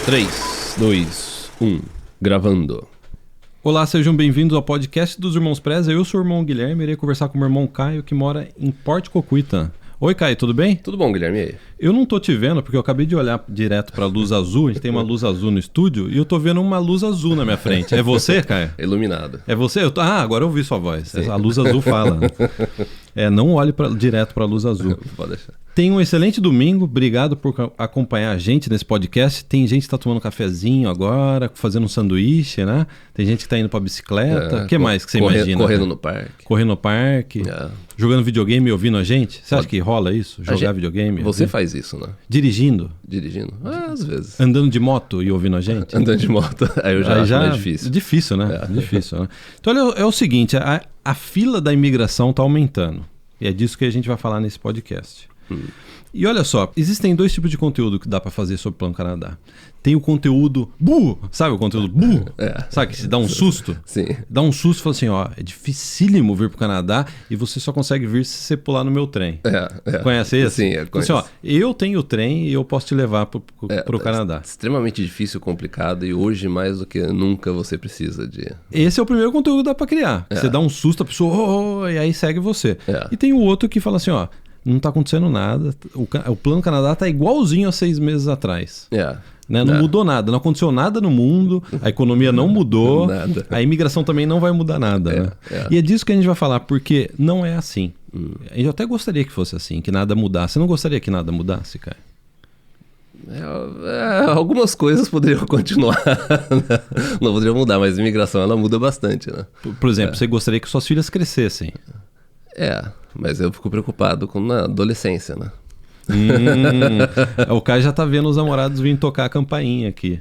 3, 2, 1, gravando. Olá, sejam bem-vindos ao podcast dos Irmãos Preza. Eu sou o irmão Guilherme e irei conversar com o meu irmão Caio, que mora em Porto Coquitlam. Oi, Caio, tudo bem? Tudo bom, Guilherme? E aí? Eu não tô te vendo porque eu acabei de olhar direto pra luz azul. A gente tem uma luz azul no estúdio e eu tô vendo uma luz azul na minha frente. É você, Caio? Iluminado. É você? Agora eu ouvi sua voz. Sim. A luz azul fala. Não olhe direto pra luz azul. Pode deixar. Tenha um excelente domingo, obrigado por acompanhar a gente nesse podcast. Tem gente que tá tomando um cafezinho agora, fazendo um sanduíche, né? Tem gente que tá indo pra bicicleta. O que mais que você imagina? Correndo no parque. Correndo no parque, jogando videogame e ouvindo a gente. Você acha que rola isso? Jogar videogame? Você faz isso, né? Dirigindo? Dirigindo? Às vezes. Andando de moto e ouvindo a gente? Andando de moto, aí eu já acho mais difícil. Difícil, né? Difícil, né? Então, olha, é o seguinte, a fila da imigração tá aumentando. E é disso que a gente vai falar nesse podcast. E olha só, existem dois tipos de conteúdo que dá pra fazer sobre o Plano Canadá. Tem o conteúdo burro, sabe o conteúdo burro? Sabe que se dá um susto? Sim. Dá um susto e fala assim, ó, é dificílimo vir pro Canadá e você só consegue vir se você pular no meu trem. Conhece esse? Sim, eu conheço. Assim, ó, eu tenho o trem e eu posso te levar pro Canadá. Extremamente difícil, complicado e hoje mais do que nunca você precisa de... Esse é o primeiro conteúdo que dá pra criar. Você dá um susto, a pessoa, e aí segue você. E tem o outro que fala assim, ó, não tá acontecendo nada, o Plano Canadá tá igualzinho a 6 meses atrás. Né? Não mudou nada, não aconteceu nada no mundo, a economia não mudou, a imigração também não vai mudar nada. Né? E é disso que a gente vai falar, porque não é assim. Eu até gostaria que fosse assim, que nada mudasse. Você não gostaria que nada mudasse, Caio? Algumas coisas poderiam continuar, não poderiam mudar, mas a imigração ela muda bastante, né? Por exemplo, você gostaria que suas filhas crescessem? Mas eu fico preocupado com a adolescência, né? O Caio já tá vendo os namorados virem tocar a campainha aqui.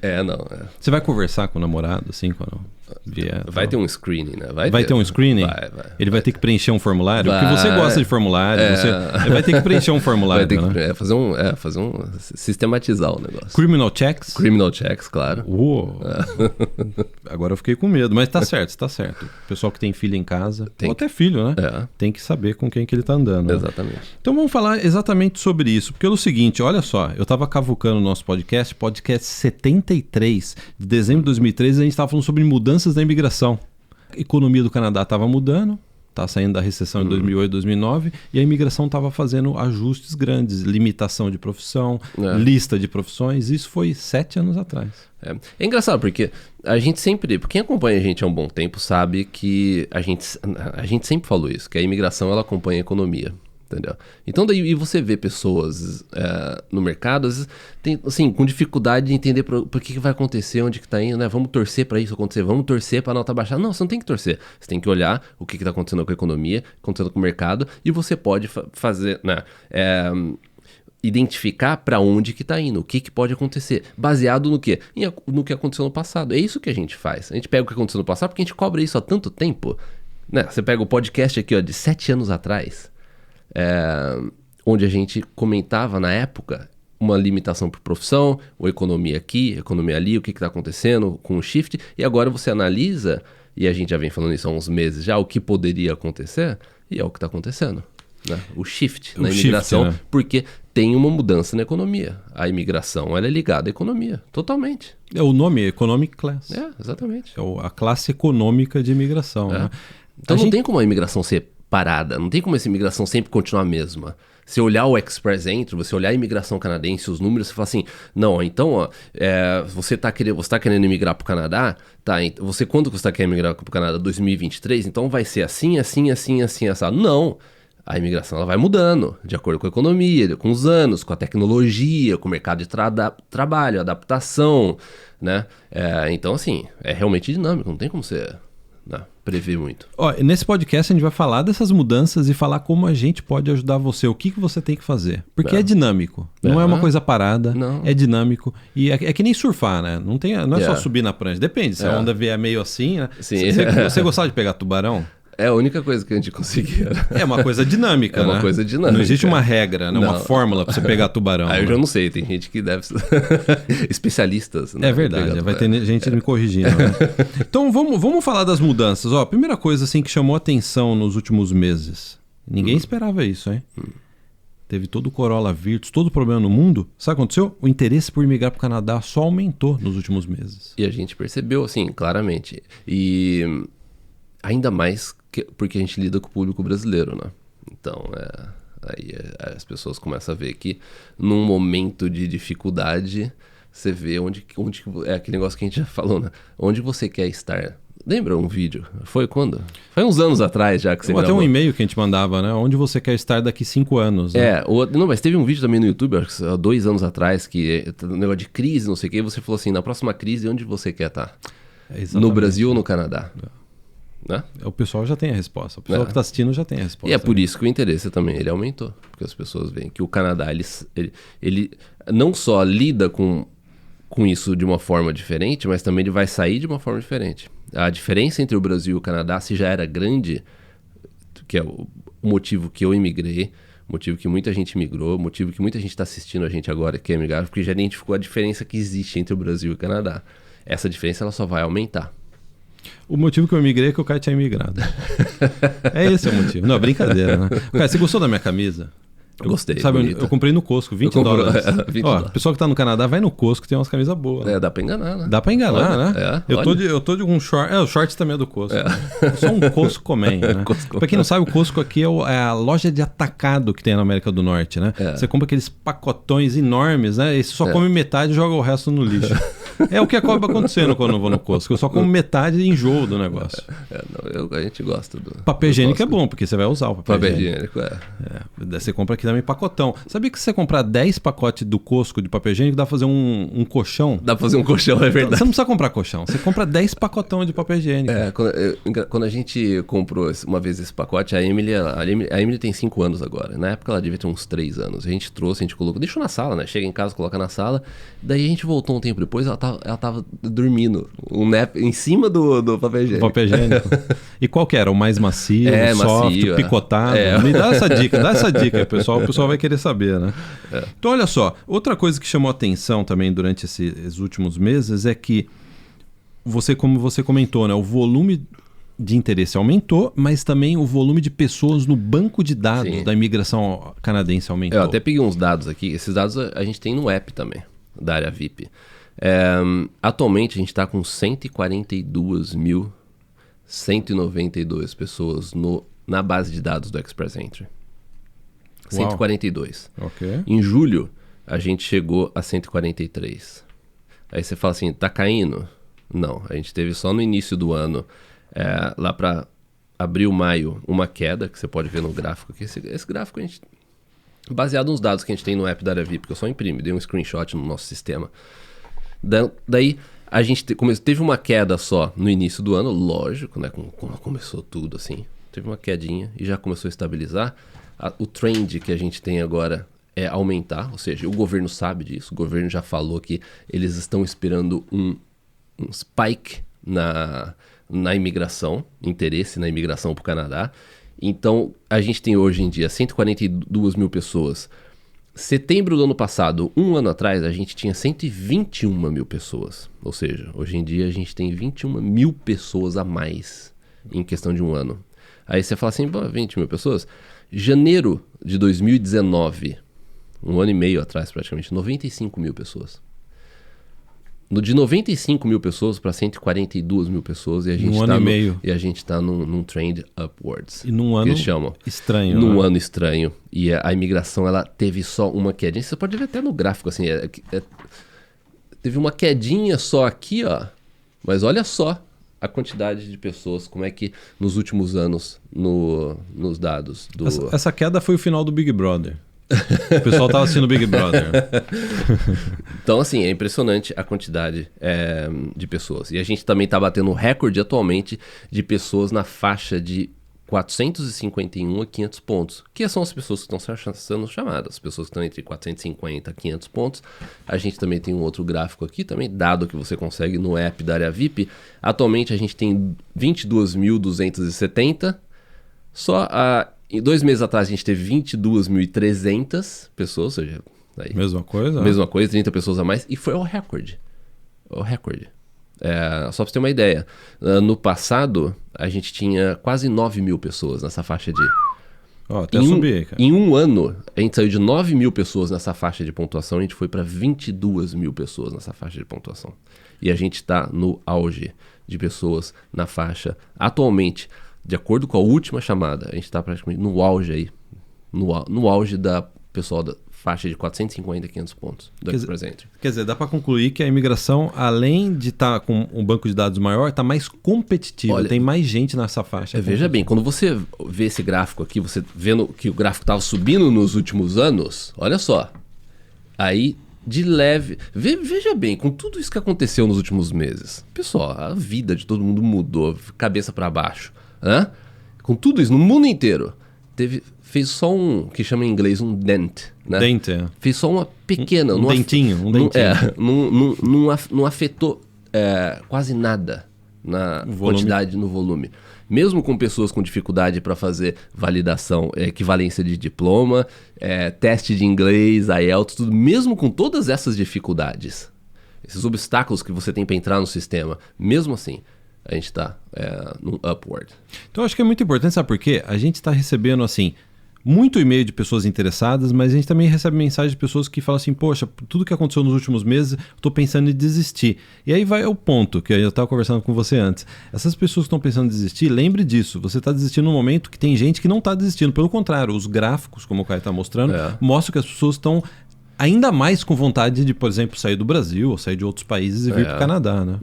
Você vai conversar com o namorado, assim, quando vier? Vai ter um screening, né? Vai ter um screening? Vai. Ele vai ter que preencher um formulário? Porque você gosta de formulário, você vai ter que preencher um formulário, vai ter né? que sistematizar o negócio. Criminal checks? Criminal checks, claro. Agora eu fiquei com medo, mas tá certo, tá certo. O pessoal que tem filho em casa, ou até filho, né? Tem que saber com quem que ele tá andando. Exatamente. Né? Então vamos falar exatamente sobre isso, porque é o seguinte, olha só, eu tava cavucando o nosso podcast 73, de dezembro de 2013, a gente tava falando sobre mudanças na imigração. A economia do Canadá estava mudando, tá saindo da recessão em 2008, 2009, e a imigração estava fazendo ajustes grandes, limitação de profissão, lista de profissões, isso foi 7 anos atrás. É engraçado, porque a gente sempre, quem acompanha a gente há um bom tempo sabe que a gente sempre falou isso, que a imigração ela acompanha a economia. Entendeu? Então daí você vê pessoas no mercado, às vezes tem, assim, com dificuldade de entender por que vai acontecer, onde que tá indo, né? Vamos torcer para isso acontecer, vamos torcer para a nota baixar. Não, você não tem que torcer. Você tem que olhar o que tá acontecendo com a economia, acontecendo com o mercado, e você pode fazer, né? Identificar para onde que tá indo, o que pode acontecer, baseado no quê? No que aconteceu no passado. É isso que a gente faz. A gente pega o que aconteceu no passado porque a gente cobra isso há tanto tempo, né? Você pega o podcast aqui, ó, de 7 anos atrás, onde a gente comentava na época uma limitação por profissão, ou economia aqui, economia ali, o que está acontecendo com o shift, e agora você analisa, e a gente já vem falando isso há uns meses já, o que poderia acontecer, e é o que está acontecendo. Né? O shift na imigração, né? Porque tem uma mudança na economia. A imigração ela é ligada à economia, totalmente. O nome é Economic Class. Exatamente. A classe econômica de imigração. Né? Então não tem como a imigração ser parada, não tem como essa imigração sempre continuar a mesma. Se olhar o Express Entry, você olhar a imigração canadense, os números, você fala assim, não, então, ó, você tá querendo imigrar pro Canadá, tá, quando você tá querendo imigrar pro Canadá? 2023, então vai ser assim, assado. Não, a imigração ela vai mudando, de acordo com a economia, com os anos, com a tecnologia, com o mercado de trabalho, adaptação, né? Então, assim, é realmente dinâmico, não tem como você... prever muito. Nesse podcast a gente vai falar dessas mudanças e falar como a gente pode ajudar você, o que você tem que fazer. Porque é dinâmico, não é uma coisa parada, é dinâmico. E é que nem surfar, né? Não é só subir na prancha, depende, se a onda vier meio assim, né? Você gostava de pegar tubarão? É a única coisa que a gente conseguia. É uma coisa dinâmica, né? É uma coisa dinâmica. Não existe uma regra, né? Uma fórmula para você pegar tubarão. Eu já não sei, tem gente que deve ser especialistas. Né? É verdade, vai ter gente me corrigindo. Né? Então vamos falar das mudanças. A primeira coisa assim, que chamou atenção nos últimos meses. Ninguém esperava isso, hein? teve todo o Corolla Virtus, todo o problema no mundo, sabe o que aconteceu? O interesse por migrar para o Canadá só aumentou nos últimos meses. E a gente percebeu, assim, claramente. E ainda mais porque a gente lida com o público brasileiro, né? Então, aí as pessoas começam a ver que num momento de dificuldade, você vê onde é aquele negócio que a gente já falou, né? Onde você quer estar. Lembra um vídeo? Foi quando? Foi uns anos atrás já que você gravou. Até um e-mail que a gente mandava, né? Onde você quer estar daqui 5 anos. Né? Não, mas teve um vídeo também no YouTube, acho que há 2 anos atrás, que um negócio de crise, não sei o que, e você falou assim, na próxima crise, onde você quer estar? No Brasil ou no Canadá? Né? O pessoal já tem a resposta. O pessoal que está assistindo já tem a resposta. E é por isso que o interesse também ele aumentou. Porque as pessoas veem que o Canadá, ele não só lida com isso de uma forma diferente, mas também ele vai sair de uma forma diferente. A diferença entre o Brasil e o Canadá, se já era grande, que é o motivo que eu imigrei, o motivo que muita gente migrou, o motivo que muita gente está assistindo a gente agora que é migrar, porque já identificou a diferença que existe entre o Brasil e o Canadá. Essa diferença ela só vai aumentar. O motivo que eu migrei é que o Caio tinha imigrado. É esse o motivo. Não, brincadeira, né? Caio, você gostou da minha camisa? Eu gostei. Sabe, eu comprei no Costco, $20. 20 Ó, dólares. O pessoal que tá no Canadá vai no Costco, tem umas camisas boas. Dá pra enganar, né? Dá pra enganar, né? Eu tô de um short. O short também é do Costco. Né? Eu sou um Costco man, né? Pra quem não sabe, o Costco aqui é a loja de atacado que tem na América do Norte, né? Você compra aqueles pacotões enormes, né? E você só come metade e joga o resto no lixo. É o que acaba acontecendo quando eu vou no Costco. Eu só como metade e enjoo do negócio. A gente gosta do... Papel higiênico é bom, porque você vai usar o papel higiênico. Daí você compra aqui também pacotão. Sabia que se você comprar 10 pacotes do Costco de papel higiênico, dá pra fazer um colchão? Dá pra fazer um colchão, é verdade. Você não precisa comprar colchão, você compra 10 pacotão de papel higiênico. Quando a gente comprou uma vez esse pacote, a Emily tem 5 anos agora. Na época ela devia ter uns 3 anos. A gente trouxe, a gente colocou, deixou na sala, né? Chega em casa, coloca na sala. Daí a gente voltou um tempo depois, ela tava dormindo. Um nap em cima do papel higiênico. Papel higiênico. E qual que era? O mais macio, soft, macio, picotado? Me dá essa dica, pessoal. O pessoal vai querer saber, né? Então, olha só. Outra coisa que chamou atenção também durante esses últimos meses é que como você comentou, né? O volume de interesse aumentou, mas também o volume de pessoas no banco de dados da imigração canadense aumentou. Eu até peguei uns dados aqui. Esses dados a gente tem no app também, da área VIP. Atualmente a gente está com 142.192 pessoas na base de dados do Express Entry. 142. Okay. Em julho, a gente chegou a 143. Aí você fala assim, tá caindo? Não, a gente teve só no início do ano, lá para abril, maio, uma queda, que você pode ver no gráfico aqui. Esse gráfico a gente, baseado nos dados que a gente tem no app da área VIP, que eu só imprimi, dei um screenshot no nosso sistema. Daí a gente teve uma queda só no início do ano, lógico, né? Como começou tudo assim. Teve uma quedinha e já começou a estabilizar. O trend que a gente tem agora é aumentar, ou seja, o governo sabe disso. O governo já falou que eles estão esperando um spike na imigração, interesse na imigração para o Canadá. Então a gente tem hoje em dia 142 mil pessoas. Setembro do ano passado, um ano atrás, a gente tinha 121 mil pessoas. Ou seja, hoje em dia a gente tem 21 mil pessoas a mais em questão de um ano. Aí você fala assim, 20 mil pessoas? Janeiro de 2019, um ano e meio atrás praticamente, 95 mil pessoas. De 95 mil pessoas para 142 mil pessoas e a gente está num trend upwards. E num ano estranho. Num ano estranho. E a imigração ela teve só uma quedinha. Você pode ver até no gráfico assim. Teve uma quedinha só aqui, ó. Mas olha só a quantidade de pessoas, como é que nos últimos anos, nos dados do... Essa queda foi o final do Big Brother. O pessoal estava assistindo Big Brother. Então, assim, é impressionante a quantidade de pessoas. E a gente também está batendo um recorde atualmente de pessoas na faixa de 451 a 500 pontos. Que são as pessoas que estão sendo chamadas. As pessoas que estão entre 450 a 500 pontos. A gente também tem um outro gráfico aqui, também dado que você consegue no app da área VIP. Atualmente a gente tem 22.270. Só em 2 meses atrás a gente teve 22.300 pessoas, ou seja, aí, mesma coisa, 30 pessoas a mais, e foi o recorde. Só para você ter uma ideia, no passado a gente tinha quase 9 mil pessoas nessa faixa de Até subir, cara. Em um ano, a gente saiu de 9 mil pessoas nessa faixa de pontuação, a gente foi para 22 mil pessoas nessa faixa de pontuação. E a gente está no auge de pessoas na faixa. Atualmente, de acordo com a última chamada, a gente está praticamente no auge aí. No auge da pessoal da faixa de 450 a 500 pontos do Presenter. Quer dizer, dá para concluir que a imigração, além de estar com um banco de dados maior, está mais competitiva. Olha, tem mais gente nessa faixa. Veja bem, quando você vê esse gráfico aqui, você vendo que o gráfico estava subindo nos últimos anos, olha só. Aí, de leve... Veja bem, com tudo isso que aconteceu nos últimos meses, pessoal, a vida de todo mundo mudou, cabeça para baixo. Né? Com tudo isso, no mundo inteiro, fez só que chama em inglês um dent, né? Dente, é. Fez só uma pequena... Um dentinho. Não afetou quase nada na quantidade, no volume. Mesmo com pessoas com dificuldade para fazer validação, equivalência de diploma, teste de inglês, IELTS, tudo, mesmo com todas essas dificuldades, esses obstáculos que você tem para entrar no sistema, mesmo assim, a gente está num upward. Então, acho que é muito importante, sabe por quê? A gente está recebendo, assim, muito e-mail de pessoas interessadas, mas a gente também recebe mensagem de pessoas que falam assim, poxa, tudo que aconteceu nos últimos meses, estou pensando em desistir. E aí vai ao ponto, que eu estava conversando com você antes. Essas pessoas que estão pensando em desistir, lembre disso, você está desistindo num momento que tem gente que não está desistindo. Pelo contrário, os gráficos, como o Caio está mostrando, mostram que as pessoas estão ainda mais com vontade de, por exemplo, sair do Brasil ou sair de outros países e vir para o Canadá, né?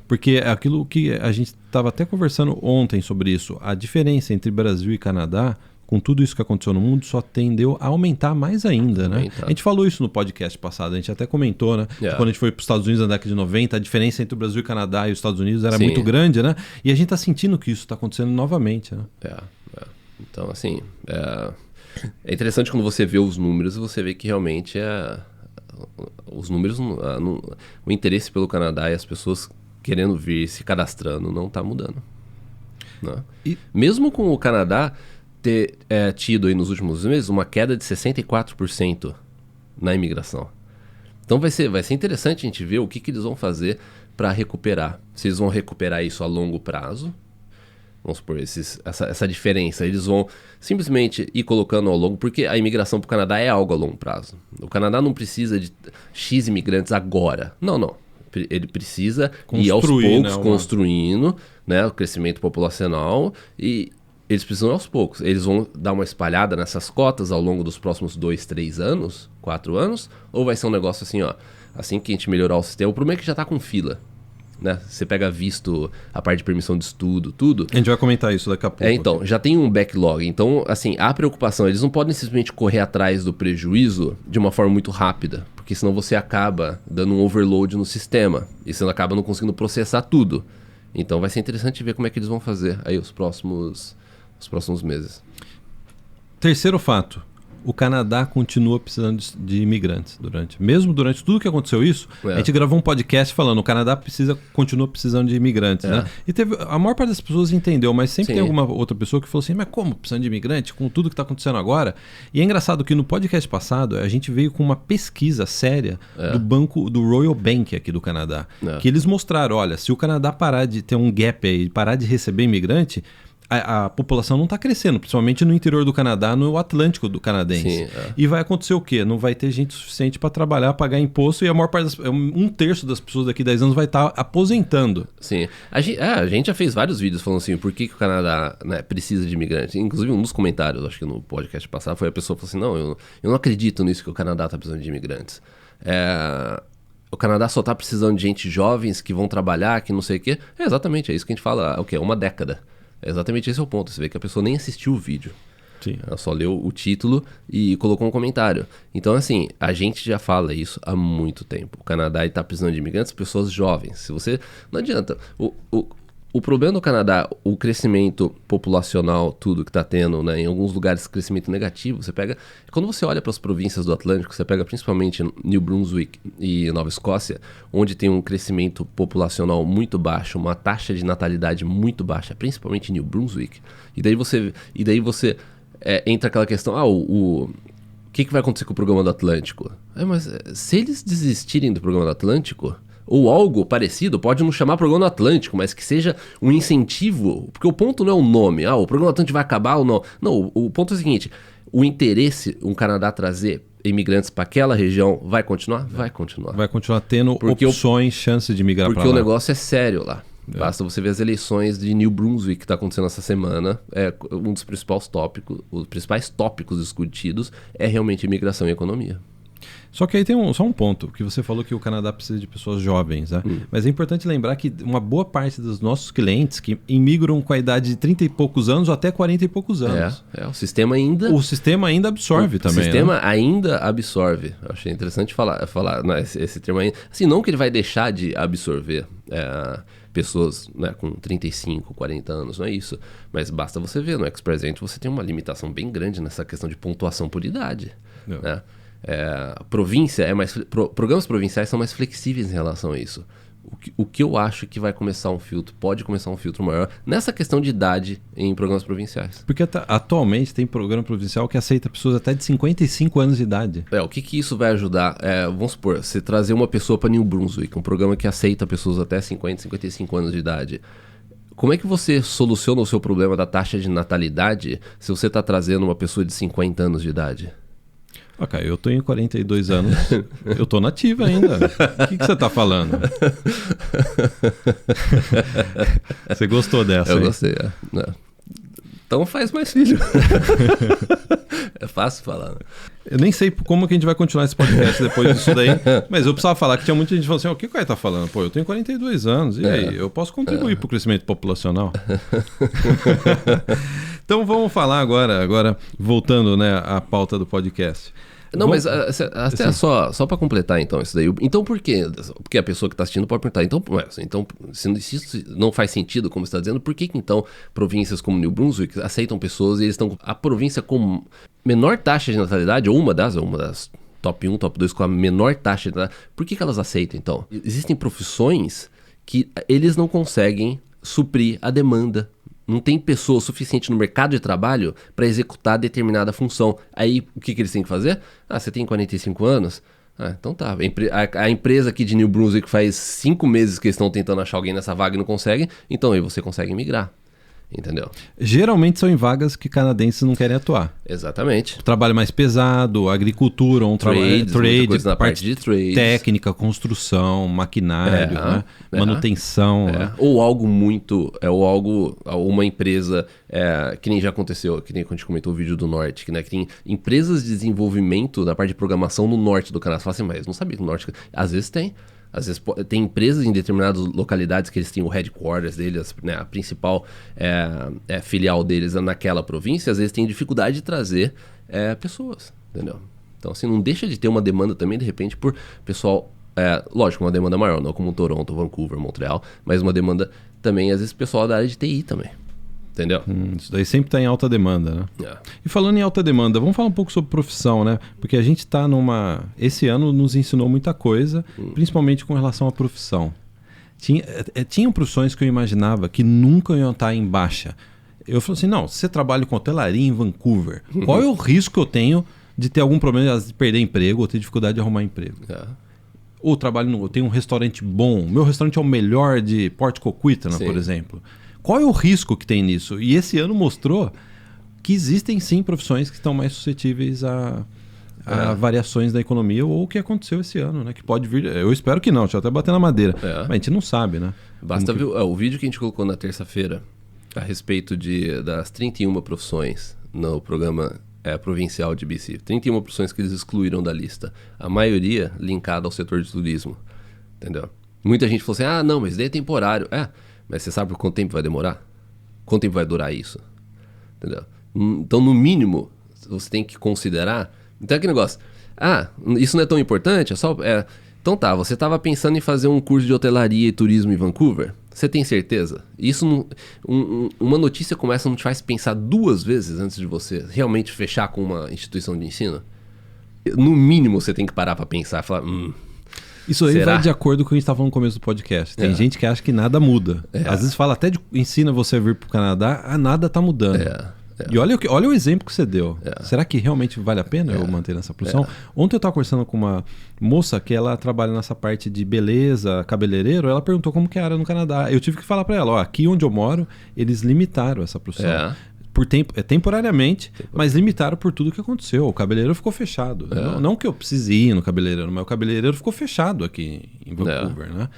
Porque é aquilo que a gente estava até conversando ontem sobre isso. A diferença entre Brasil e Canadá, com tudo isso que aconteceu no mundo, só tendeu a aumentar mais ainda, né? A gente falou isso no podcast passado, a gente até comentou, né? Quando a gente foi para os Estados Unidos na década de 90, a diferença entre o Brasil e o Canadá e os Estados Unidos era muito grande, né? E a gente está sentindo que isso está acontecendo novamente, né? Então, assim, é interessante quando você vê os números e você vê que realmente os números, o interesse pelo Canadá e as pessoas querendo vir, se cadastrando, não está mudando. Né? E mesmo com o Canadá ter tido aí nos últimos meses uma queda de 64% na imigração. Então vai ser interessante a gente ver o que eles vão fazer para recuperar. Se eles vão recuperar isso a longo prazo, vamos supor, essa diferença, eles vão simplesmente ir colocando ao longo, porque a imigração para o Canadá é algo a longo prazo. O Canadá não precisa de X imigrantes agora. Não. Ele precisa ir aos poucos construindo, né, o crescimento populacional, e eles precisam aos poucos. Eles vão dar uma espalhada nessas cotas ao longo dos próximos 2, 3 anos, 4 anos, ou vai ser um negócio assim, ó, assim que a gente melhorar o sistema, o problema é que já está com fila. Né? Você pega visto, a parte de permissão de estudo, tudo. A gente vai comentar isso daqui a pouco. Então, já tem um backlog. Então, assim, a preocupação, eles não podem simplesmente correr atrás do prejuízo de uma forma muito rápida, porque senão você acaba dando um overload no sistema e você acaba não conseguindo processar tudo. Então, vai ser interessante ver como é que eles vão fazer aí os próximos meses. Terceiro fato. O Canadá continua precisando de imigrantes. Mesmo durante tudo que aconteceu isso, a gente gravou um podcast falando o Canadá continua precisando de imigrantes. Né? E a maior parte das pessoas entendeu, mas sempre tem alguma outra pessoa que falou assim, mas como precisando de imigrante com tudo que está acontecendo agora? E é engraçado que no podcast passado a gente veio com uma pesquisa séria do Royal Bank aqui do Canadá. Que eles mostraram, olha, se o Canadá parar de ter um gap aí, parar de receber imigrante, a população não está crescendo, principalmente no interior do Canadá, no Atlântico do canadense. E vai acontecer o quê? Não vai ter gente suficiente para trabalhar, pagar imposto, e a maior parte um terço das pessoas daqui a 10 anos vai estar aposentando. Sim. A gente já fez vários vídeos falando assim, por que o Canadá, né, precisa de imigrantes. Inclusive, um dos comentários, acho que no podcast passado, foi a pessoa que falou assim, não, eu não acredito nisso que o Canadá está precisando de imigrantes. O Canadá só está precisando de gente jovens que vão trabalhar, que não sei o quê. Exatamente, é isso que a gente fala, uma década. Exatamente esse é o ponto. Você vê que a pessoa nem assistiu o vídeo. Ela só leu o título e colocou um comentário. Então, assim, a gente já fala isso há muito tempo. O Canadá está precisando de imigrantes, pessoas jovens. Se você... Não adianta. O problema do Canadá, o crescimento populacional, tudo que está tendo, né, em alguns lugares crescimento negativo, você pega... Quando você olha para as províncias do Atlântico, você pega principalmente New Brunswick e Nova Escócia, onde tem um crescimento populacional muito baixo, uma taxa de natalidade muito baixa, principalmente em New Brunswick. E daí você entra aquela questão, o que vai acontecer com o programa do Atlântico? Mas se eles desistirem do programa do Atlântico, Ou algo parecido, pode não chamar Programa Atlântico, mas que seja um incentivo, porque o ponto não é o nome, o Programa Atlântico vai acabar ou não. Não, o ponto é o seguinte, o interesse, o Canadá trazer imigrantes para aquela região vai continuar? Vai continuar. Vai continuar tendo opções, chances de migrar para lá. Porque o negócio é sério lá. Basta você ver as eleições de New Brunswick que está acontecendo essa semana. Um dos principais tópicos discutidos é realmente imigração e economia. Só que aí tem só um ponto, que você falou que o Canadá precisa de pessoas jovens, né? Mas é importante lembrar que uma boa parte dos nossos clientes que imigram com a idade de 30 e poucos anos ou até 40 e poucos anos. O sistema ainda... O sistema ainda absorve também. O sistema ainda absorve. Eu achei interessante falar esse termo ainda. Assim, não que ele vai deixar de absorver pessoas, né, com 35, 40 anos, não é isso. Mas basta você ver, no Ex-Present você tem uma limitação bem grande nessa questão de pontuação por idade, né? Programas provinciais são mais flexíveis em relação a isso. O que eu acho que vai começar pode começar um filtro maior nessa questão de idade em programas provinciais. Porque atualmente tem programa provincial que aceita pessoas até de 55 anos de idade. O que isso vai ajudar? Vamos supor, você trazer uma pessoa para New Brunswick, um programa que aceita pessoas até 50, 55 anos de idade. Como é que você soluciona o seu problema da taxa de natalidade se você está trazendo uma pessoa de 50 anos de idade? Ok, eu tenho 42 anos, eu tô nativa ainda. O que você tá falando? Você gostou dessa? Eu gostei, Então faz mais filho. É fácil falar, né? Eu nem sei como que a gente vai continuar esse podcast depois disso daí, mas eu precisava falar que tinha muita gente falando assim, o que o cara tá falando? Pô, eu tenho 42 anos, e aí? Eu posso contribuir pro crescimento populacional? Então vamos falar agora voltando, né, à pauta do podcast. Não, mas até só para completar então isso daí. Então por quê? Porque a pessoa que está assistindo pode perguntar. Então se isso não faz sentido, como você está dizendo, por que então províncias como New Brunswick aceitam pessoas e eles estão... A província com menor taxa de natalidade, ou uma das top 1, top 2 com a menor taxa de natalidade, por que elas aceitam então? Existem profissões que eles não conseguem suprir a demanda. Não tem pessoa suficiente no mercado de trabalho para executar determinada função. Aí, o que eles têm que fazer? Você tem 45 anos? Então tá. A empresa aqui de New Brunswick faz 5 meses que eles estão tentando achar alguém nessa vaga e não conseguem. Então aí você consegue migrar. Entendeu? Geralmente são em vagas que canadenses não querem atuar. Exatamente. Trabalho mais pesado, agricultura, trade, na parte de trade, técnica, construção, maquinário, né? Manutenção. Né? Ou uma empresa que nem já aconteceu, que nem quando a gente comentou o vídeo do Norte, que tem empresas de desenvolvimento da parte de programação no Norte do Canadá. Você fala assim, mas não sabia que no Norte... Às vezes tem. Às vezes tem empresas em determinadas localidades que eles têm o headquarters deles, né, a principal filial deles naquela província, às vezes tem dificuldade de trazer pessoas, entendeu? Então assim, não deixa de ter uma demanda também, de repente, por pessoal, lógico, uma demanda maior, não como Toronto, Vancouver, Montreal, mas uma demanda também, às vezes, pessoal da área de TI também. Entendeu? Isso daí sempre está em alta demanda, né? E falando em alta demanda, vamos falar um pouco sobre profissão, né? Porque a gente está Esse ano nos ensinou muita coisa, principalmente com relação à profissão. Tinham profissões que eu imaginava que nunca iam estar em baixa. Eu falei assim, não, se você trabalha com hotelaria em Vancouver, qual é o risco que eu tenho de ter algum problema de perder emprego ou ter dificuldade de arrumar emprego? Ou eu tenho um restaurante bom, meu restaurante é o melhor de Port Coquitlam, por exemplo. Qual é o risco que tem nisso? E esse ano mostrou que existem sim profissões que estão mais suscetíveis a variações da economia ou o que aconteceu esse ano, né? Que pode vir. Eu espero que não, deixa eu até bater na madeira. Mas a gente não sabe, né? Basta ver o vídeo que a gente colocou na terça-feira a respeito das 31 profissões no programa provincial de BC. 31 profissões que eles excluíram da lista. A maioria linkada ao setor de turismo. Entendeu? Muita gente falou assim, não, mas daí é temporário. Mas você sabe por quanto tempo vai demorar? Quanto tempo vai durar isso? Entendeu? Então, no mínimo, você tem que considerar... Então é aquele negócio... isso não é tão importante? Então tá, você estava pensando em fazer um curso de hotelaria e turismo em Vancouver? Você tem certeza? Isso uma notícia como essa não te faz pensar 2 vezes antes de você realmente fechar com uma instituição de ensino? No mínimo, você tem que parar para pensar e falar... Isso aí vai de acordo com o que a gente estava falando no começo do podcast. Tem gente que acha que nada muda. Às vezes fala até ensina você a vir para o Canadá, nada está mudando. E olha o exemplo que você deu. Será que realmente vale a pena eu manter nessa profissão? Ontem eu estava conversando com uma moça que ela trabalha nessa parte de beleza, cabeleireiro. Ela perguntou como que era no Canadá. Eu tive que falar para ela, aqui onde eu moro, eles limitaram essa profissão. Temporariamente, mas limitaram por tudo que aconteceu. O cabeleireiro ficou fechado. Não que eu precise ir no cabeleireiro, mas o cabeleireiro ficou fechado aqui em Vancouver, né?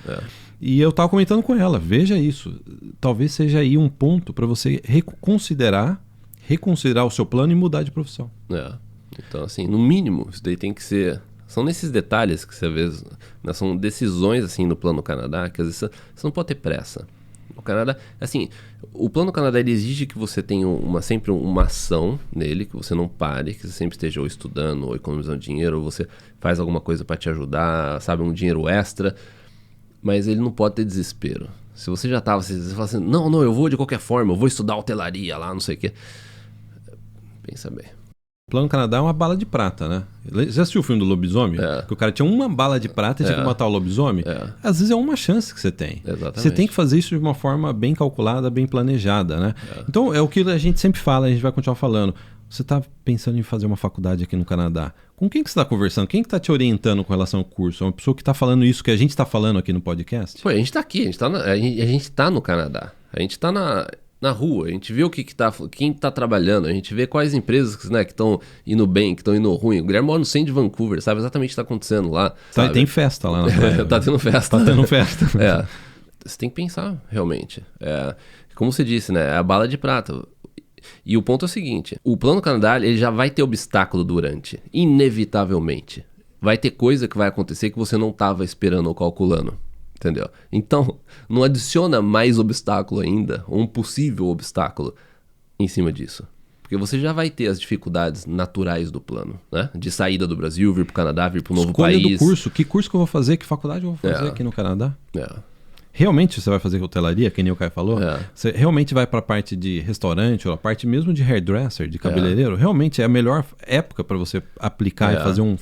E eu estava comentando com ela, veja isso. Talvez seja aí um ponto para você reconsiderar o seu plano e mudar de profissão. Então, assim, no mínimo, isso daí tem que ser... São nesses detalhes que você vê, né, são decisões assim no Plano Canadá, que às vezes você não pode ter pressa. O Canadá, assim, o Plano Canadá ele exige que você tenha sempre uma ação nele, que você não pare, que você sempre esteja ou estudando, ou economizando dinheiro, ou você faz alguma coisa para te ajudar, sabe, um dinheiro extra, mas ele não pode ter desespero. Se você já estava, você fala assim, não, eu vou de qualquer forma, eu vou estudar hotelaria lá, não sei o quê. Pensa bem. O Plano Canadá é uma bala de prata, né? Já assistiu o filme do lobisomem? Que o cara tinha uma bala de prata e tinha que matar o lobisomem? Às vezes é uma chance que você tem. Exatamente. Você tem que fazer isso de uma forma bem calculada, bem planejada, né? Então é o que a gente sempre fala, a gente vai continuar falando. Você está pensando em fazer uma faculdade aqui no Canadá. Com quem que você está conversando? Quem que está te orientando com relação ao curso? É uma pessoa que está falando isso que a gente está falando aqui no podcast? Pô, a gente está aqui, a gente tá no Canadá. A gente está na rua, a gente vê quem tá trabalhando, a gente vê quais empresas, né, que estão indo bem, que estão indo ruim. O Guilherme mora no centro de Vancouver, sabe exatamente o que tá acontecendo lá. Sabe? Tem festa lá na praia. Tá tendo festa. Tá tendo festa. Você tem que pensar, realmente. Como você disse, né, é a bala de prata. E o ponto é o seguinte, o Plano Canadá ele já vai ter obstáculo durante, inevitavelmente. Vai ter coisa que vai acontecer que você não estava esperando ou calculando. Entendeu? Então, não adiciona mais obstáculo ainda, ou um possível obstáculo em cima disso. Porque você já vai ter as dificuldades naturais do plano, né? De saída do Brasil, vir para o Canadá, vir para um novo país. Escolha do curso. Que curso que eu vou fazer? Que faculdade eu vou fazer aqui no Canadá? Realmente você vai fazer hotelaria, que nem o Caio falou? Você realmente vai para a parte de restaurante, ou a parte mesmo de hairdresser, de cabeleireiro? Realmente é a melhor época para você aplicar e fazer um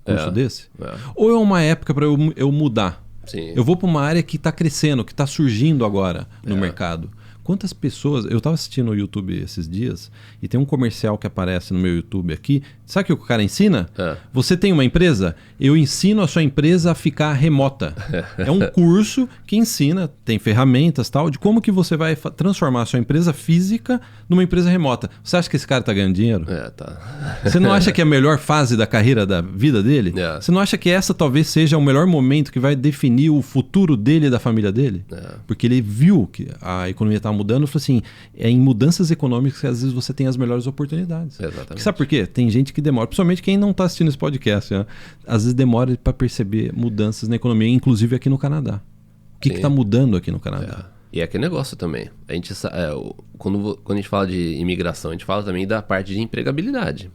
curso desse? Ou é uma época para eu mudar? Sim. Eu vou para uma área que está crescendo, que está surgindo agora no mercado. Quantas pessoas... Eu estava assistindo o YouTube esses dias e tem um comercial que aparece no meu YouTube aqui. Sabe o que o cara ensina? Você tem uma empresa? Eu ensino a sua empresa a ficar remota. É um curso que ensina, tem ferramentas tal, de como que você vai transformar a sua empresa física numa empresa remota. Você acha que esse cara está ganhando dinheiro? Tá. Você não acha que é a melhor fase da carreira, da vida dele? Você não acha que essa talvez seja o melhor momento que vai definir o futuro dele e da família dele? Porque ele viu que a economia estava mudando e falou assim, é em mudanças econômicas que às vezes você tem as melhores oportunidades. Exatamente. Sabe por quê? Tem gente que demora, principalmente quem não está assistindo esse podcast, né? Às vezes demora para perceber mudanças na economia, inclusive aqui no Canadá. O que está mudando aqui no Canadá? E é aquele negócio também. A gente, quando a gente fala de imigração, a gente fala também da parte de empregabilidade.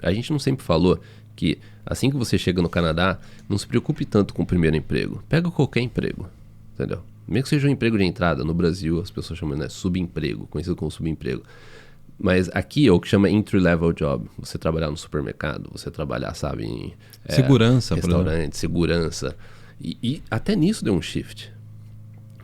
A gente não sempre falou que assim que você chega no Canadá, não se preocupe tanto com o primeiro emprego. Pega qualquer emprego, entendeu? Mesmo que seja um emprego de entrada, no Brasil as pessoas chamam, né, subemprego, conhecido como subemprego. Mas aqui é o que chama entry-level job. Você trabalhar no supermercado, você trabalhar, sabe, em segurança, restaurante, segurança. E até nisso deu um shift.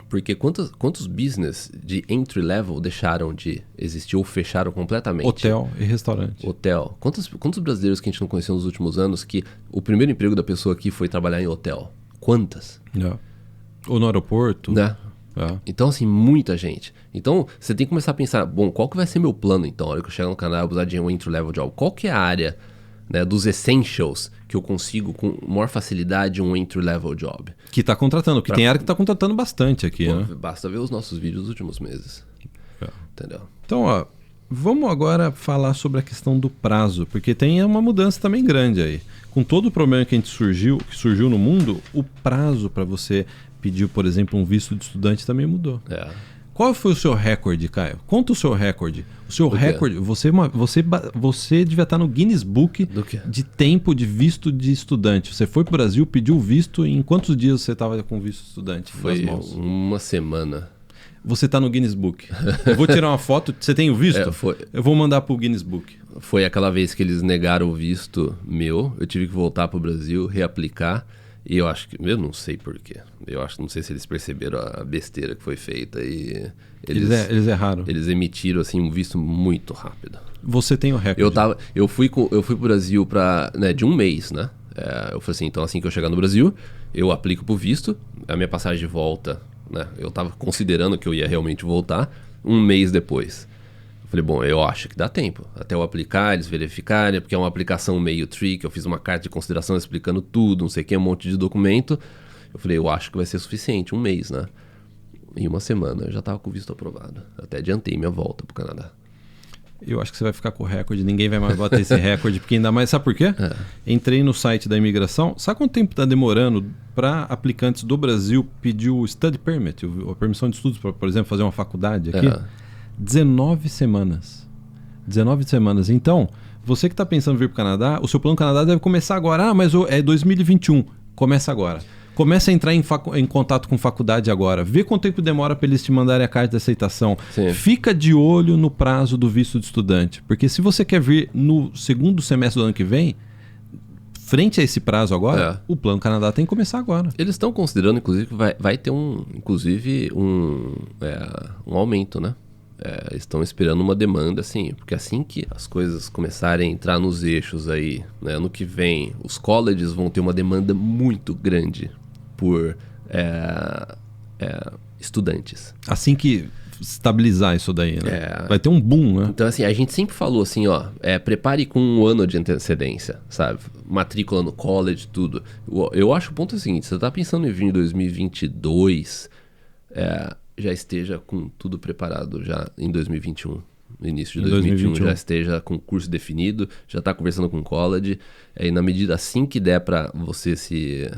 Porque quantos business de entry-level deixaram de existir ou fecharam completamente? Hotel e restaurante. Hotel. Quantos brasileiros que a gente não conheceu nos últimos anos que o primeiro emprego da pessoa aqui foi trabalhar em hotel? Quantas? Ou no aeroporto. Né? Então, assim, muita gente. Então, você tem que começar a pensar, bom, qual que vai ser meu plano, então, na hora que eu chegar no Canadá, eu usar de um entry-level job? Qual que é a área, né, dos essentials que eu consigo, com maior facilidade, um entry-level job? Que está contratando, que tem área que está contratando bastante aqui, né? Basta ver os nossos vídeos dos últimos meses. Entendeu? Então, vamos agora falar sobre a questão do prazo, porque tem uma mudança também grande aí. Com todo o problema que surgiu no mundo, o prazo para você pedir, por exemplo, um visto de estudante também mudou. Qual foi o seu recorde, Caio? Conta o seu recorde. O seu recorde, você devia estar no Guinness Book de tempo de visto de estudante. Você foi para o Brasil, pediu visto, e em quantos dias você estava com visto de estudante? Foi uma semana. Você está no Guinness Book. Eu vou tirar uma foto. Você tem o visto? Foi. Eu vou mandar para o Guinness Book. Foi aquela vez que eles negaram o visto meu. Eu tive que voltar para o Brasil, reaplicar. E eu acho que... Eu não sei por quê. Não sei se eles perceberam a besteira que foi feita e... Eles erraram. Eles emitiram, assim, um visto muito rápido. Você tem o recorde. Eu fui pro Brasil de um mês, né? Eu falei assim, então assim que eu chegar no Brasil, eu aplico pro visto. A minha passagem de volta, né? Eu tava considerando que eu ia realmente voltar um mês depois. Eu falei, bom, eu acho que dá tempo. Até eu aplicar, eles verificarem, porque é uma aplicação meio trick. Eu fiz uma carta de consideração explicando tudo, não sei o que, um monte de documento. Eu falei, eu acho que vai ser suficiente, um mês, né? Em uma semana eu já tava com o visto aprovado. Eu até adiantei minha volta pro Canadá. Eu acho que você vai ficar com o recorde, ninguém vai mais bater esse recorde, porque ainda mais... Sabe por quê? Entrei no site da imigração, sabe quanto tempo está demorando para aplicantes do Brasil pedir o study permit, a permissão de estudos para, por exemplo, fazer uma faculdade aqui? 19 semanas. 19 semanas. Então, você que está pensando em vir para o Canadá, o seu plano Canadá deve começar agora. Ah, mas é 2021. Começa agora. Começa a entrar em contato com faculdade agora. Vê quanto tempo demora para eles te mandarem a carta de aceitação. Sim. Fica de olho no prazo do visto de estudante. Porque se você quer vir no segundo semestre do ano que vem, frente a esse prazo agora, o Plano Canadá tem que começar agora. Eles estão considerando, inclusive, que vai ter um aumento, né? Estão esperando uma demanda, assim, porque assim que as coisas começarem a entrar nos eixos aí, né, ano que vem, os colleges vão ter uma demanda muito grande por estudantes. Assim que estabilizar isso daí, né? Vai ter um boom, né? Então, assim, a gente sempre falou assim, ó, prepare com um ano de antecedência, sabe? Matrícula no college, tudo. Eu acho o ponto seguinte, você tá pensando em vir em 2022, já esteja com tudo preparado já em 2021. No início de 2021 já esteja com o curso definido, já está conversando com o college, e na medida assim que der para você se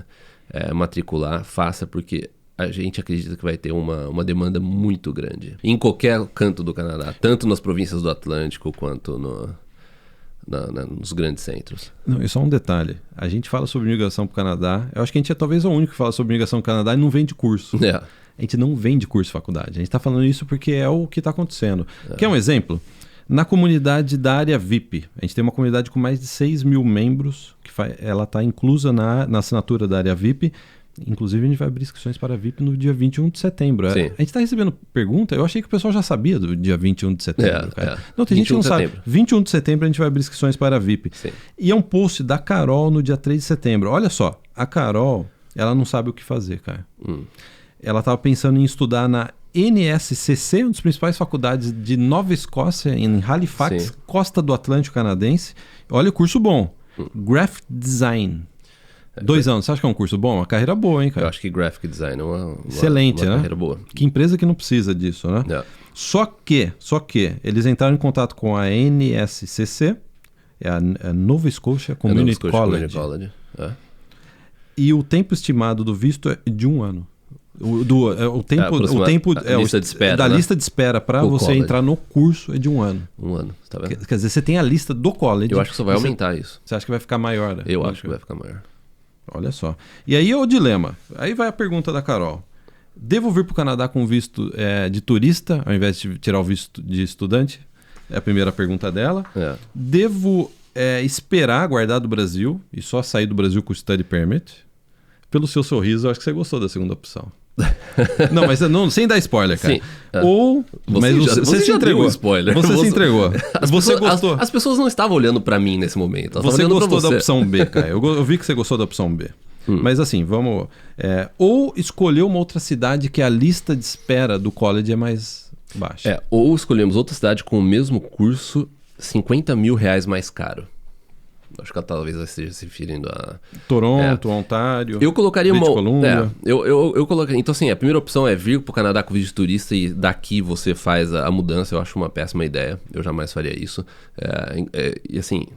matricular, faça, porque a gente acredita que vai ter uma demanda muito grande. Em qualquer canto do Canadá, tanto nas províncias do Atlântico quanto nos grandes centros. Não, e só um detalhe, a gente fala sobre migração para o Canadá, eu acho que a gente é talvez o único que fala sobre migração para o Canadá e não vende curso. A gente não vende curso de faculdade. A gente está falando isso porque é o que está acontecendo. Quer um exemplo? Na comunidade da área VIP, a gente tem uma comunidade com mais de 6 mil membros, ela está inclusa na assinatura da área VIP. Inclusive, a gente vai abrir inscrições para a VIP no dia 21 de setembro. Sim. A gente está recebendo pergunta, eu achei que o pessoal já sabia do dia 21 de setembro. Não, tem gente que não sabe. 21 de setembro a gente vai abrir inscrições para a VIP. Sim. E é um post da Carol no dia 3 de setembro. Olha só, a Carol, ela não sabe o que fazer, cara. Ela estava pensando em estudar na NSCC, uma das principais faculdades de Nova Escócia, em Halifax, Sim. costa do Atlântico canadense. Olha o curso bom. Graphic Design. 2 anos. Você acha que é um curso bom? Uma carreira boa, hein, cara? Eu acho que Graphic Design é uma excelente, uma né? carreira boa. Que empresa que não precisa disso, né? Só que eles entraram em contato com a NSCC, a Nova Scotia Community College. E o tempo estimado do visto é de 1 ano. O tempo lista de espera, da né? lista de espera para você college. entrar no curso é de 1 ano. 1 ano, tá vendo? Quer dizer, você tem a lista do college. Eu acho que só vai aumentar isso. Você acha que vai ficar maior, né? Eu acho que vai ficar maior. Olha só. E aí é o dilema. Aí vai a pergunta da Carol. Devo vir para o Canadá com visto de turista, ao invés de tirar o visto de estudante? É a primeira pergunta dela. Devo esperar guardar do Brasil e só sair do Brasil com o study permit? Pelo seu sorriso, eu acho que você gostou da segunda opção. Não, mas não, sem dar spoiler, cara. Sim. Ou... Você se entregou. Deu spoiler. Você se entregou. Você gostou. As pessoas não estavam olhando pra mim nesse momento. Você gostou da opção B, cara. Eu vi que você gostou da opção B. Mas assim, vamos... ou escolher uma outra cidade que a lista de espera do college é mais baixa. Ou escolhemos outra cidade com o mesmo curso, R$50 mil mais caro. Acho que ela talvez esteja se referindo a... Toronto, Ontário, eu colocaria British Columbia. Eu colocaria... Então, assim, a primeira opção é vir pro Canadá com visto de turista e daqui você faz a mudança. Eu acho uma péssima ideia. Eu jamais faria isso. E, assim,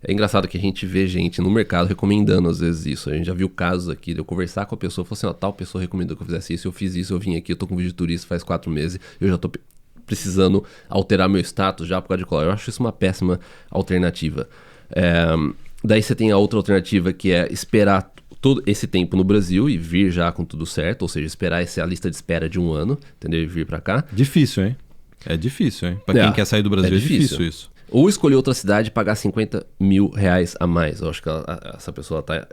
é engraçado que a gente vê gente no mercado recomendando, às vezes, isso. A gente já viu casos aqui de eu conversar com a pessoa, falar assim, tal pessoa recomendou que eu fizesse isso, eu fiz isso, eu vim aqui, eu tô com visto de turista faz 4 meses, eu já tô precisando alterar meu status já por causa de colar. Eu acho isso uma péssima alternativa. Daí você tem a outra alternativa, que é esperar todo esse tempo no Brasil e vir já com tudo certo, ou seja, esperar a lista de espera de 1 ano, entendeu? E vir pra cá. Difícil, hein? É difícil, hein? Pra quem quer sair do Brasil é difícil isso. Ou escolher outra cidade e pagar R$50 mil a mais. Eu acho que essa pessoa tá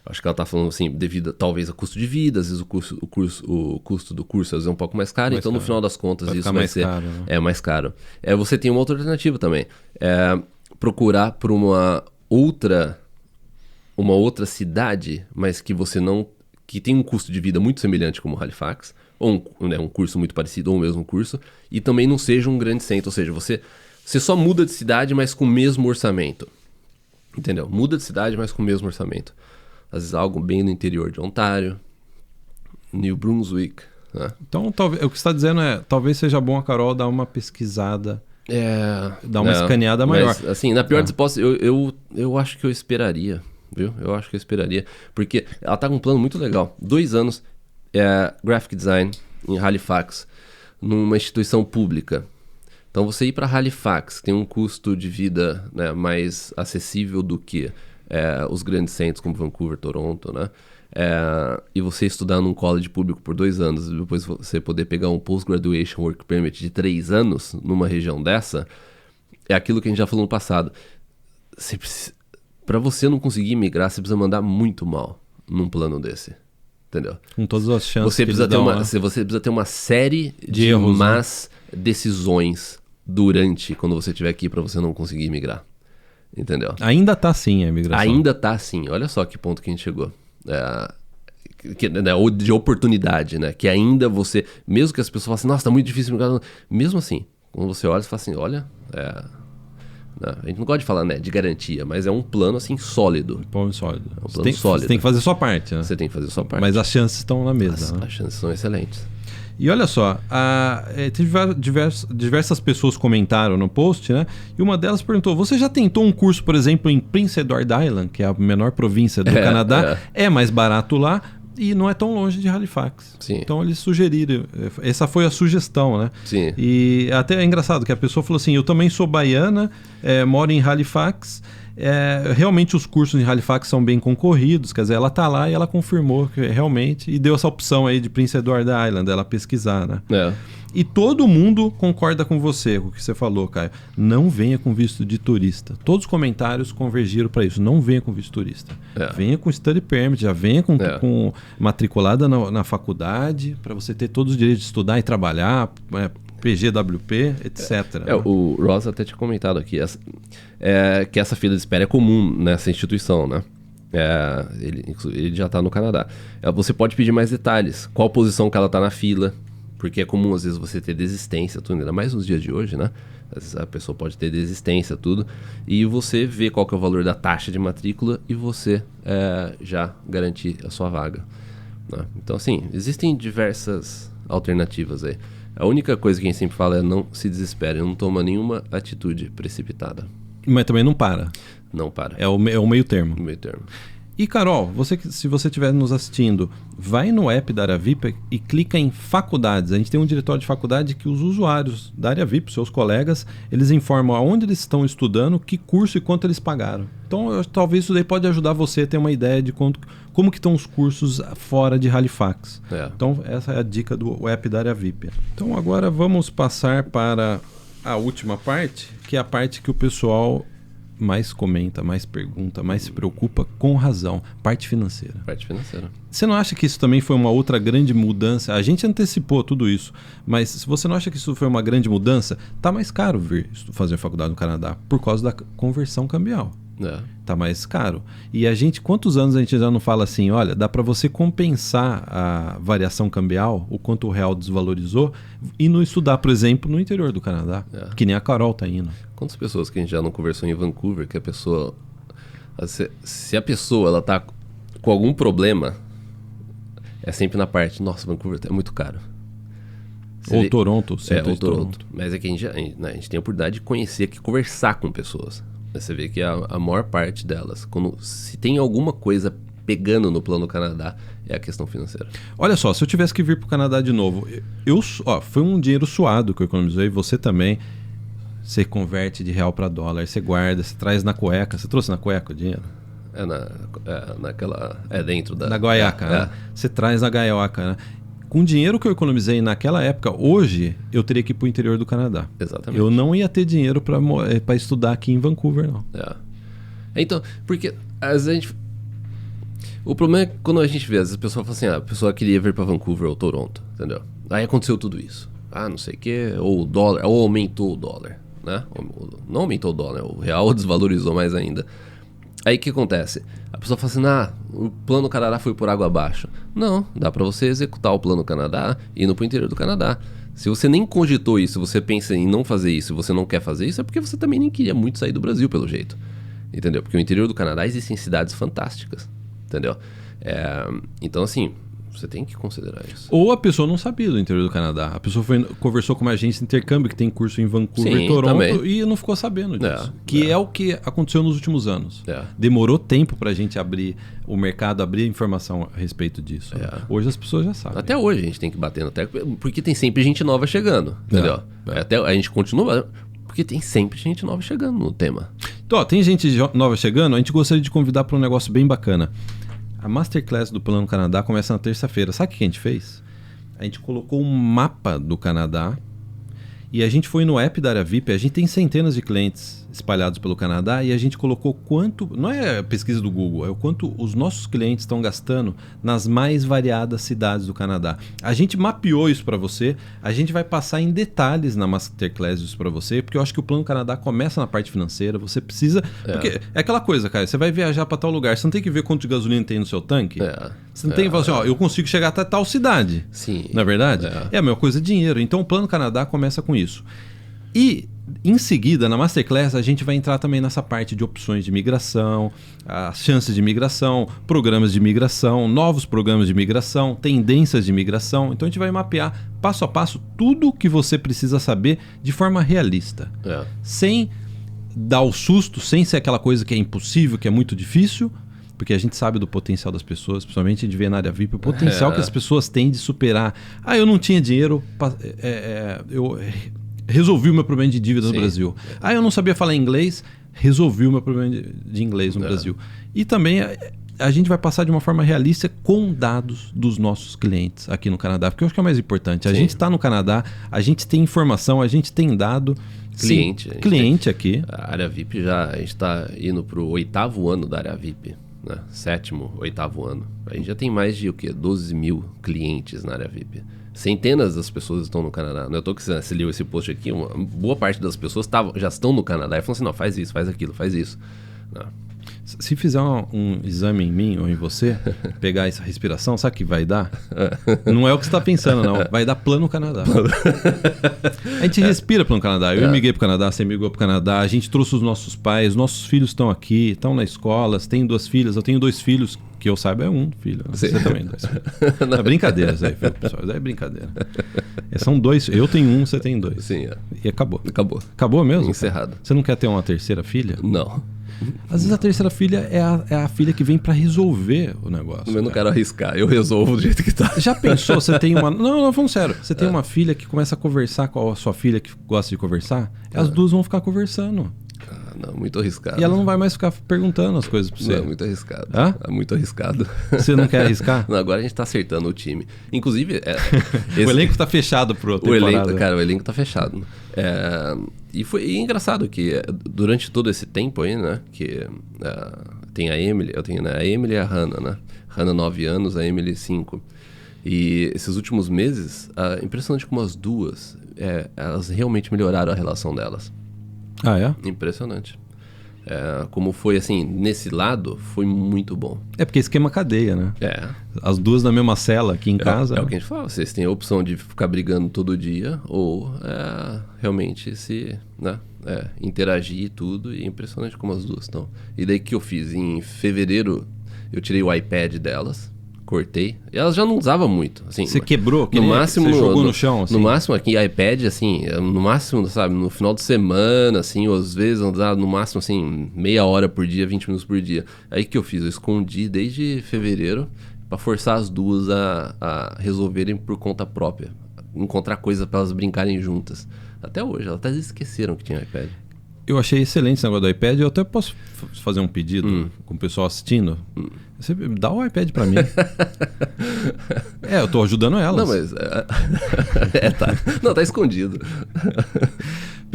Acho que ela está falando assim, devido talvez a custo de vida, às vezes o custo do curso às vezes é um pouco mais caro, então no final das contas isso vai ser caro, né? Mais caro. Você tem uma outra alternativa também, procurar por uma outra cidade, mas que você não, que tem um custo de vida muito semelhante como Halifax, ou um curso muito parecido, ou o mesmo curso, e também não seja um grande centro, ou seja, você só muda de cidade, mas com o mesmo orçamento. Entendeu? Muda de cidade, mas com o mesmo orçamento. Às vezes algo bem no interior de Ontário, New Brunswick. Né? Então, talvez, o que você está dizendo talvez seja bom a Carol dar uma pesquisada, dar uma escaneada maior. Mas, assim, na pior das hipóteses, eu acho que eu esperaria, viu? Eu acho que eu esperaria, porque ela tá com um plano muito legal. 2 anos, Graphic Design em Halifax, numa instituição pública. Então, você ir para Halifax tem um custo de vida, né, mais acessível do que os grandes centros como Vancouver, Toronto, né? E você estudar num college público por 2 anos e depois você poder pegar um Post-Graduation Work Permit de 3 anos numa região dessa, é aquilo que a gente já falou no passado. Para você não conseguir migrar, você precisa mandar muito mal num plano desse. Entendeu? Com todas as chances você precisa ter uma série de erros, más decisões quando você estiver aqui para você não conseguir migrar. Entendeu? Ainda tá assim a imigração. Ainda tá assim. Olha só que ponto que a gente chegou. De oportunidade, né? Que ainda você... Mesmo que as pessoas falem assim, nossa, tá muito difícil migrar. Mesmo assim, quando você olha, você fala assim, olha... a gente não gosta de falar, né, de garantia, mas é um plano assim sólido. Plano sólido. É um plano sólido. Você tem que fazer a sua parte, né? Você tem que fazer a sua parte. Mas as chances estão na mesa. As chances são excelentes. E olha só, diversas pessoas comentaram no post, né? E uma delas perguntou, você já tentou um curso, por exemplo, em Prince Edward Island, que é a menor província do Canadá? É mais barato lá e não é tão longe de Halifax. Sim. Então eles sugeriram, essa foi a sugestão, né? Sim. E até é engraçado que a pessoa falou assim, eu também sou baiana, moro em Halifax... realmente os cursos em Halifax são bem concorridos, quer dizer, ela tá lá e ela confirmou que realmente, e deu essa opção aí de Prince Edward Island, ela pesquisar, né? E todo mundo concorda com você, com o que você falou, Caio. Não venha com visto de turista. Todos os comentários convergiram para isso. Não venha com visto de turista. Venha com study permit, já venha com matriculada na faculdade, para você ter todos os direitos de estudar e trabalhar, PGWP, etc. O Ross até tinha comentado aqui que essa fila de espera é comum nessa instituição, né? Ele já está no Canadá. Você pode pedir mais detalhes. Qual posição que ela está na fila? Porque é comum, às vezes, você ter desistência, tudo, ainda mais nos dias de hoje, né? Às vezes a pessoa pode ter desistência, tudo. E você vê qual que é o valor da taxa de matrícula e você já garantir a sua vaga. Né? Então, assim, existem diversas alternativas aí. A única coisa que a gente sempre fala é não se desespere, não toma nenhuma atitude precipitada. Mas também não para. Não para. É o meio termo. O meio termo. E Carol, se você estiver nos assistindo, vai no app da área VIP e clica em faculdades. A gente tem um diretório de faculdade que os usuários da área VIP, seus colegas, eles informam aonde eles estão estudando, que curso e quanto eles pagaram. Então, talvez isso daí pode ajudar você a ter uma ideia de como que estão os cursos fora de Halifax. Então, essa é a dica do app da área VIP. Então, agora vamos passar para a última parte, que é a parte que o pessoal mais comenta, mais pergunta, mais se preocupa, com razão. Parte financeira. Parte financeira. Você não acha que isso também foi uma outra grande mudança? A gente antecipou tudo isso, mas se você não acha que isso foi uma grande mudança, tá mais caro vir fazer faculdade no Canadá por causa da conversão cambial. Tá mais caro. E quantos anos a gente já não fala assim, olha, dá para você compensar a variação cambial, o quanto o real desvalorizou, e não estudar, por exemplo, no interior do Canadá, que nem a Carol tá indo. Quantas pessoas que a gente já não conversou em Vancouver, que a pessoa... Se a pessoa ela tá com algum problema, é sempre na parte, nossa, Vancouver é muito caro. Ou Toronto, ou Toronto. Mas é que a gente tem a oportunidade de conhecer aqui, conversar com pessoas. Você vê que a maior parte delas, se tem alguma coisa pegando no plano Canadá, é a questão financeira. Olha só, se eu tivesse que vir para o Canadá de novo, foi um dinheiro suado que eu economizei, você também. Você converte de real para dólar, você guarda, você traz na cueca. Você trouxe na cueca o dinheiro? Naquela... dentro da... Na guaiaca, né? Você traz na guaiaca, né? Com o dinheiro que eu economizei naquela época, hoje, eu teria que ir para o interior do Canadá. Exatamente. Eu não ia ter dinheiro para estudar aqui em Vancouver, não. Então, porque às vezes O problema é quando a gente vê, às vezes a pessoa fala assim, a pessoa queria vir pra Vancouver ou Toronto, entendeu? Aí aconteceu tudo isso. Não sei o que, ou o dólar, ou aumentou o dólar, né? Não aumentou o dólar, o real desvalorizou mais ainda. Aí o que acontece? A pessoa fala assim, o plano Canadá foi por água abaixo. Não, dá pra você executar o plano Canadá indo pro interior do Canadá. Se você nem cogitou isso, você pensa em não fazer isso e você não quer fazer isso, é porque você também nem queria muito sair do Brasil, pelo jeito. Entendeu? Porque no interior do Canadá existem cidades fantásticas, entendeu? Então, assim, você tem que considerar isso. Ou a pessoa não sabia do interior do Canadá. A pessoa conversou com uma agência de intercâmbio que tem curso em Vancouver e Toronto também. E não ficou sabendo disso. É o que aconteceu nos últimos anos. Demorou tempo pra gente abrir o mercado, abrir a informação a respeito disso. Hoje as pessoas já sabem. Até hoje a gente tem que bater no teco, porque tem sempre gente nova chegando, entendeu? Até a gente continua... Porque tem sempre gente nova chegando no tema. Então, tem gente nova chegando, a gente gostaria de convidar para um negócio bem bacana. A Masterclass do Plano Canadá começa na terça-feira. Sabe o que a gente fez? A gente colocou um mapa do Canadá e a gente foi no app da área VIP. A gente tem centenas de clientes espalhados pelo Canadá e a gente colocou quanto... Não é pesquisa do Google, é o quanto os nossos clientes estão gastando nas mais variadas cidades do Canadá. A gente mapeou isso para você. A gente vai passar em detalhes na Masterclass isso para você, porque eu acho que o Plano Canadá começa na parte financeira. Você precisa... Porque é aquela coisa, cara. Você vai viajar para tal lugar. Você não tem que ver quanto de gasolina tem no seu tanque. Você não tem que falar assim, eu consigo chegar até tal cidade. Sim. Não é verdade? É a mesma coisa, dinheiro. Então o Plano Canadá começa com isso. E em seguida, na Masterclass, a gente vai entrar também nessa parte de opções de migração, as chances de migração, programas de migração, novos programas de migração, tendências de migração. Então a gente vai mapear passo a passo tudo o que você precisa saber de forma realista. Sem dar o susto, sem ser aquela coisa que é impossível, que é muito difícil, porque a gente sabe do potencial das pessoas, principalmente a gente vê na área VIP, o potencial que as pessoas têm de superar. Eu não tinha dinheiro, eu resolvi o meu problema de dívida no Brasil. Eu não sabia falar inglês, resolvi o meu problema de inglês no Brasil. E também a gente vai passar de uma forma realista com dados dos nossos clientes aqui no Canadá, porque eu acho que é o mais importante. A gente está no Canadá, a gente tem informação, a gente tem dado. Cliente aqui. A área VIP a gente está indo para o 8º ano da área VIP. Né? 7º, 8º ano. A gente já tem mais de 12 mil clientes na área VIP. Centenas das pessoas estão no Canadá. Não é à toa que você leu esse post aqui, uma boa parte das pessoas já estão no Canadá e falam assim, não, faz isso, faz aquilo, faz isso. Não. Se fizer um exame em mim ou em você, pegar essa respiração, sabe o que vai dar? Não é o que você está pensando, não. Vai dar Plano Canadá. A gente respira Plano Canadá. Eu migrei para o Canadá, você migrou para o Canadá. A gente trouxe os nossos pais, nossos filhos estão aqui, estão na escola. Você tem 2 filhas, eu tenho 2 filhos. Que eu saiba é 1 filho. Você também 2 filhos. É brincadeira isso aí, pessoal. Isso aí é brincadeira. São 2. Eu tenho 1, você tem 2. Sim, E acabou. Acabou mesmo? Encerrado. Você não quer ter uma terceira filha? Não. Às vezes a terceira filha é a filha que vem pra resolver o negócio. Eu não quero arriscar, eu resolvo do jeito que tá. Já pensou, você tem uma... Não, falando sério. Você tem uma filha que começa a conversar com a sua filha que gosta de conversar, as duas vão ficar conversando. Não, muito arriscado. E ela não vai mais ficar perguntando as coisas pra você. Não, muito arriscado. É muito arriscado. Você não quer arriscar? Não, agora a gente tá acertando o time. Inclusive... O elenco tá fechado pro temporada. O elenco tá fechado. E foi engraçado que durante todo esse tempo aí, né, que tem a Emily, eu tenho a Emily e a Hannah, né? Hannah 9 anos, a Emily 5. E esses últimos meses, impressionante como as duas, elas realmente melhoraram a relação delas. Impressionante. Como foi assim, nesse lado, foi muito bom. Porque esquema cadeia, né? As duas na mesma cela aqui em casa. É o que a gente fala, vocês têm a opção de ficar brigando todo dia ou realmente se interagir e tudo. E é impressionante como as duas estão. E daí que eu fiz? Em fevereiro eu tirei o iPad delas. Cortei. E elas já não usavam muito. Assim, você quebrou? No máximo, você jogou no chão? Assim. No máximo, aqui, iPad, assim, no máximo, sabe, no final de semana, assim, ou às vezes, no máximo, assim, meia hora por dia, 20 minutos por dia. Aí que eu fiz? Eu escondi desde fevereiro pra forçar as duas a resolverem por conta própria. Encontrar coisa pra elas brincarem juntas. Até hoje, elas até esqueceram que tinha iPad. Eu achei excelente esse negócio do iPad. Eu até posso fazer um pedido com o pessoal assistindo. Você dá o iPad pra mim. Eu tô ajudando elas. Não, mas... tá. Não, tá escondido.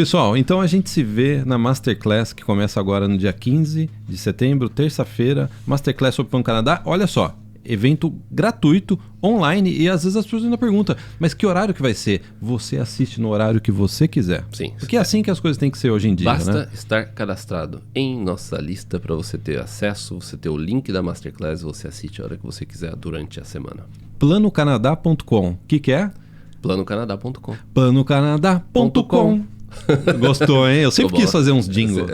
Pessoal, então a gente se vê na Masterclass que começa agora no dia 15 de setembro, terça-feira. Masterclass sobre Plano Canadá. Olha só, evento gratuito, online, e às vezes as pessoas ainda perguntam, mas que horário que vai ser? Você assiste no horário que você quiser. Sim. Porque é assim que as coisas têm que ser hoje em dia, Basta estar cadastrado em nossa lista para você ter acesso, você ter o link da Masterclass, você assiste a hora que você quiser durante a semana. Planocanadá.com. O que é? Planocanadá.com. Planocanadá.com. Gostou, hein? Eu sempre quis fazer uns jingles.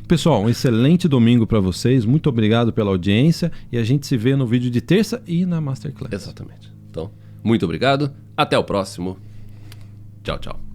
Pessoal, um excelente domingo para vocês. Muito obrigado pela audiência. E a gente se vê no vídeo de terça e na Masterclass. Exatamente. Então, muito obrigado. Até o próximo. Tchau, tchau.